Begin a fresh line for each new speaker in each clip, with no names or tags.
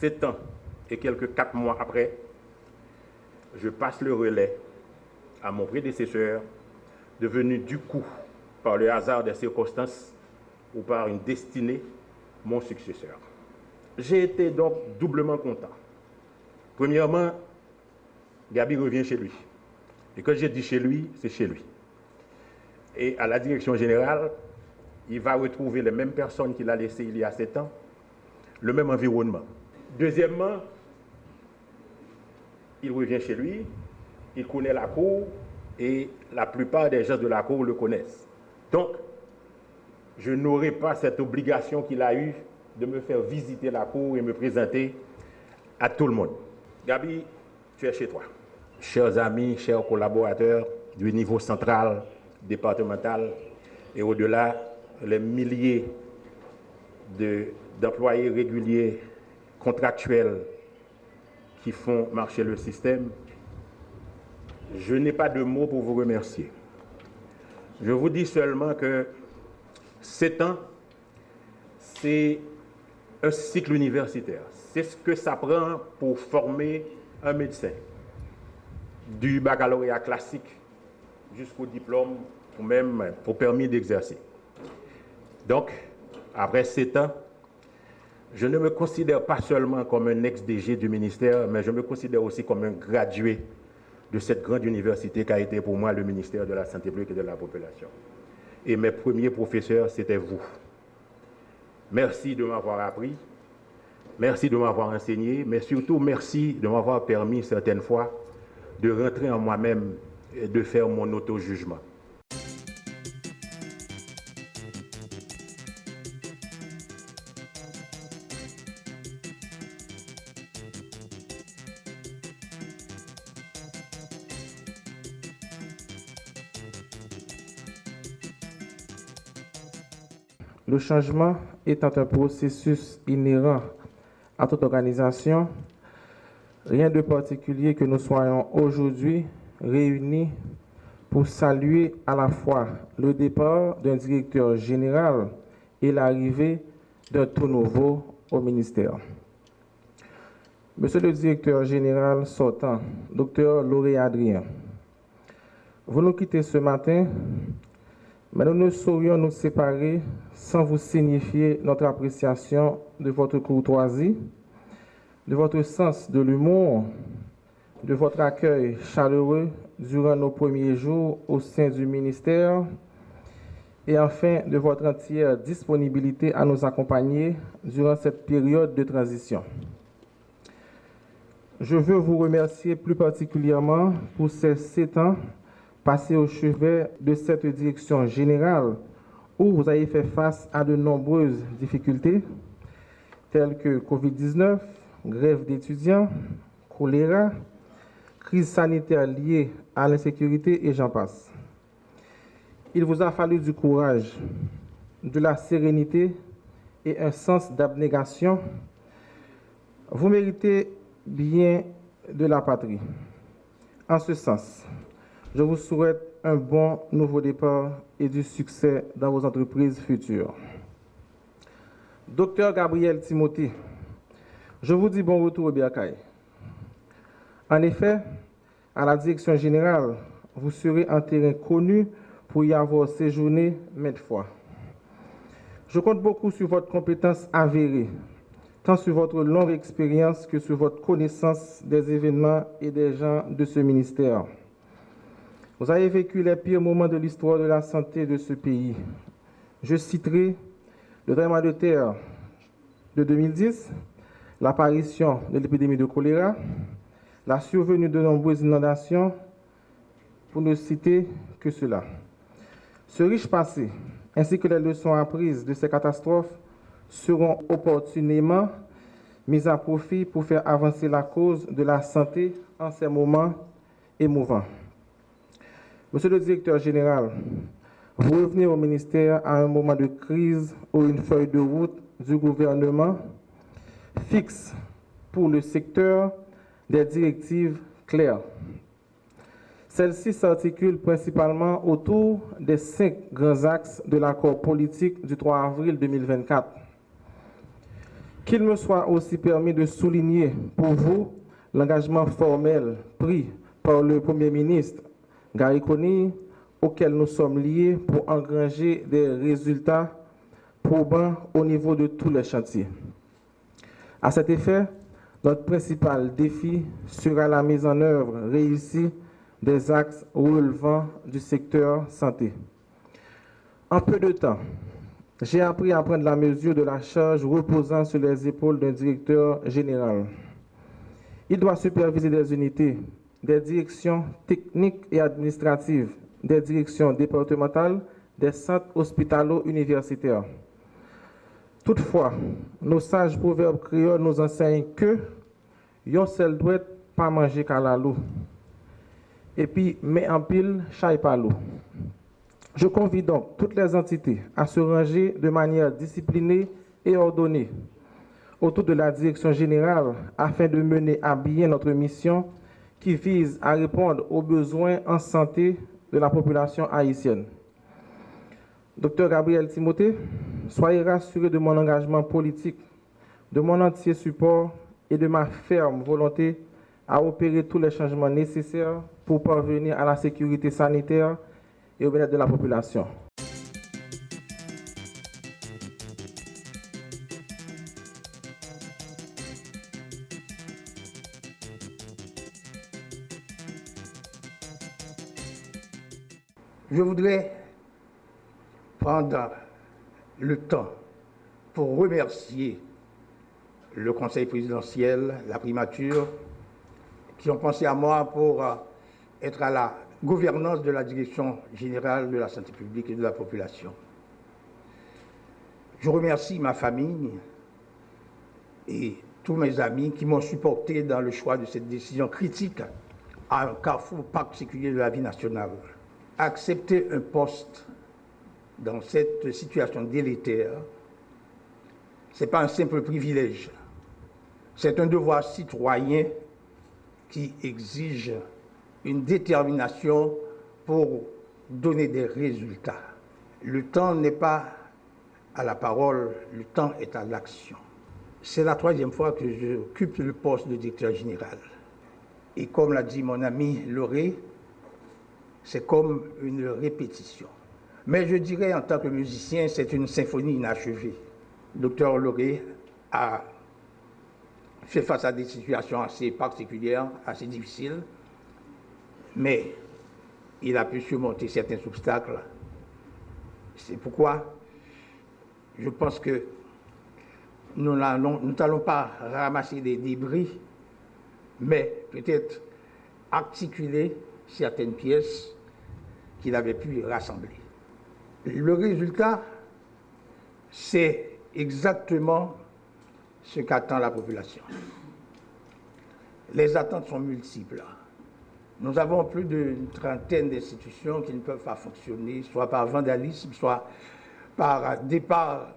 7 ans et quelques 4 mois après, je passe le relais à mon prédécesseur, devenu du coup, par le hasard des circonstances ou par une destinée, mon successeur. J'ai été donc doublement content. Premièrement, Gabi revient chez lui. Et quand j'ai dit chez lui, c'est chez lui. Et à la direction générale, il va retrouver les mêmes personnes qu'il a laissées il y a 7 ans, le même environnement. Deuxièmement, il revient chez lui, il connaît la cour et la plupart des gens de la cour le connaissent. Donc, je n'aurai pas cette obligation qu'il a eue de me faire visiter la cour et me présenter à tout le monde. Gabi, tu es chez toi. Chers amis, chers collaborateurs du niveau central, départemental et au-delà, les milliers d'employés réguliers, contractuels qui font marcher le système, je n'ai pas de mots pour vous remercier. Je vous dis seulement que 7 ans, c'est un cycle universitaire. C'est ce que ça prend pour former un médecin, du baccalauréat classique jusqu'au diplôme ou même pour permis d'exercer. Donc, après 7 ans, je ne me considère pas seulement comme un ex-DG du ministère, mais je me considère aussi comme un gradué de cette grande université qu'a été pour moi le ministère de la Santé publique et de la Population. Et mes premiers professeurs, c'était vous. Merci de m'avoir appris, merci de m'avoir enseigné, mais surtout merci de m'avoir permis certaines fois de rentrer en moi-même et de faire mon auto-jugement.
Le changement étant un processus inhérent à toute organisation, rien de particulier que nous soyons aujourd'hui réunis pour saluer à la fois le départ d'un directeur général et l'arrivée d'un tout nouveau au ministère. Monsieur le directeur général sortant, Dr Lauré Adrien, vous nous quittez ce matin, mais nous ne saurions nous séparer sans vous signifier notre appréciation de votre courtoisie, de votre sens de l'humour, de votre accueil chaleureux durant nos premiers jours au sein du ministère et enfin de votre entière disponibilité à nous accompagner durant cette période de transition. Je veux vous remercier plus particulièrement pour ces 7 ans passés au chevet de cette direction générale où vous avez fait face à de nombreuses difficultés telles que Covid-19, grève d'étudiants, choléra, crise sanitaire liée à l'insécurité et j'en passe. Il vous a fallu du courage, de la sérénité et un sens d'abnégation. Vous méritez bien de la patrie. En ce sens, je vous souhaite un bon nouveau départ et du succès dans vos entreprises futures. Docteur Gabriel Timothée, je vous dis bon retour au Bercail. En effet, à la direction générale, vous serez un terrain connu pour y avoir séjourné maintes fois. Je compte beaucoup sur votre compétence avérée, tant sur votre longue expérience que sur votre connaissance des événements et des gens de ce ministère. Vous avez vécu les pires moments de l'histoire de la santé de ce pays. Je citerai le tremblement de terre de 2010, l'apparition de l'épidémie de choléra, la survenue de nombreuses inondations, pour ne citer que cela. Ce riche passé, ainsi que les leçons apprises de ces catastrophes, seront opportunément mises à profit pour faire avancer la cause de la santé en ces moments émouvants. Monsieur le directeur général, vous revenez au ministère à un moment de crise où une feuille de route du gouvernement fixe pour le secteur des directives claires. Celle-ci s'articule principalement autour des 5 grands axes de l'accord politique du 3 avril 2024. Qu'il me soit aussi permis de souligner pour vous l'engagement formel pris par le Premier ministre Gary Conille, auquel nous sommes liés pour engranger des résultats probants au niveau de tous les chantiers. À cet effet, notre principal défi sera la mise en œuvre réussie des axes relevant du secteur santé. En peu de temps, j'ai appris à prendre la mesure de la charge reposant sur les épaules d'un directeur général. Il doit superviser des unités, des directions techniques et administratives, des directions départementales, des centres hospitalo-universitaires. Toutefois, nos sages proverbes créoles nous enseignent que yon seul doit pas manger qu'à la loup. Et puis, met en pile, chaille pas l'eau. Je convie donc toutes les entités à se ranger de manière disciplinée et ordonnée autour de la direction générale afin de mener à bien notre mission qui vise à répondre aux besoins en santé de la population haïtienne. Docteur Gabriel Timothée, soyez rassuré de mon engagement politique, de mon entier support et de ma ferme volonté à opérer tous les changements nécessaires pour parvenir à la sécurité sanitaire et au bien-être de la population.
Je voudrais prendre le temps pour remercier le Conseil présidentiel, la primature, qui ont pensé à moi pour être à la gouvernance de la Direction générale de la santé publique et de la population. Je remercie ma famille et tous mes amis qui m'ont supporté dans le choix de cette décision critique à un carrefour particulier de la vie nationale. Accepter un poste dans cette situation délétère, ce n'est pas un simple privilège, c'est un devoir citoyen qui exige une détermination pour donner des résultats. Le temps n'est pas à la parole, le temps est à l'action. C'est la troisième fois que j'occupe le poste de directeur général. Et comme l'a dit mon ami Loré, c'est comme une répétition. Mais je dirais en tant que musicien, c'est une symphonie inachevée. Le docteur Loré a fait face à des situations assez particulières, assez difficiles, mais il a pu surmonter certains obstacles. C'est pourquoi je pense que nous n'allons pas ramasser des débris, mais peut-être articuler certaines pièces qu'il avait pu rassembler. Le résultat, c'est exactement ce qu'attend la population. Les attentes sont multiples. Nous avons plus d'une trentaine d'institutions qui ne peuvent pas fonctionner, soit par vandalisme, soit par départ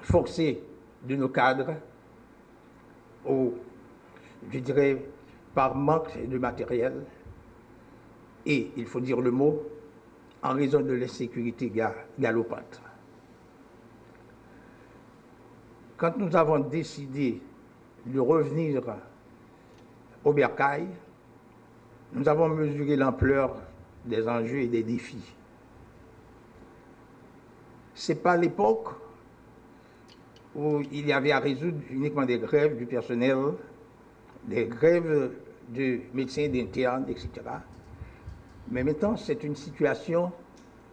forcé de nos cadres, ou, je dirais, par manque de matériel. Et, il faut dire le mot, en raison de l'insécurité galopante. Quand nous avons décidé de revenir au bercail, nous avons mesuré l'ampleur des enjeux et des défis. Ce n'est pas l'époque où il y avait à résoudre uniquement des grèves du personnel, des grèves de médecins, d'internes, etc. Mais maintenant, c'est une situation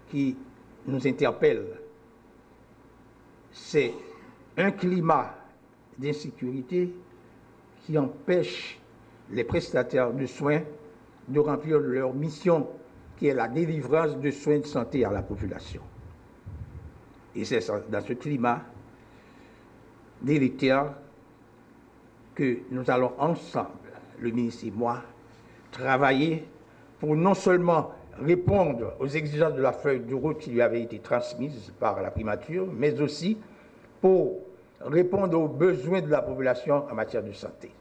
qui nous interpelle. C'est un climat d'insécurité qui empêche les prestataires de soins de remplir leur mission, qui est la délivrance de soins de santé à la population. Et c'est dans ce climat délétère que nous allons ensemble, le ministre et moi, travailler pour non seulement répondre aux exigences de la feuille de route qui lui avait été transmise par la primature, mais aussi pour répondre aux besoins de la population en matière de santé.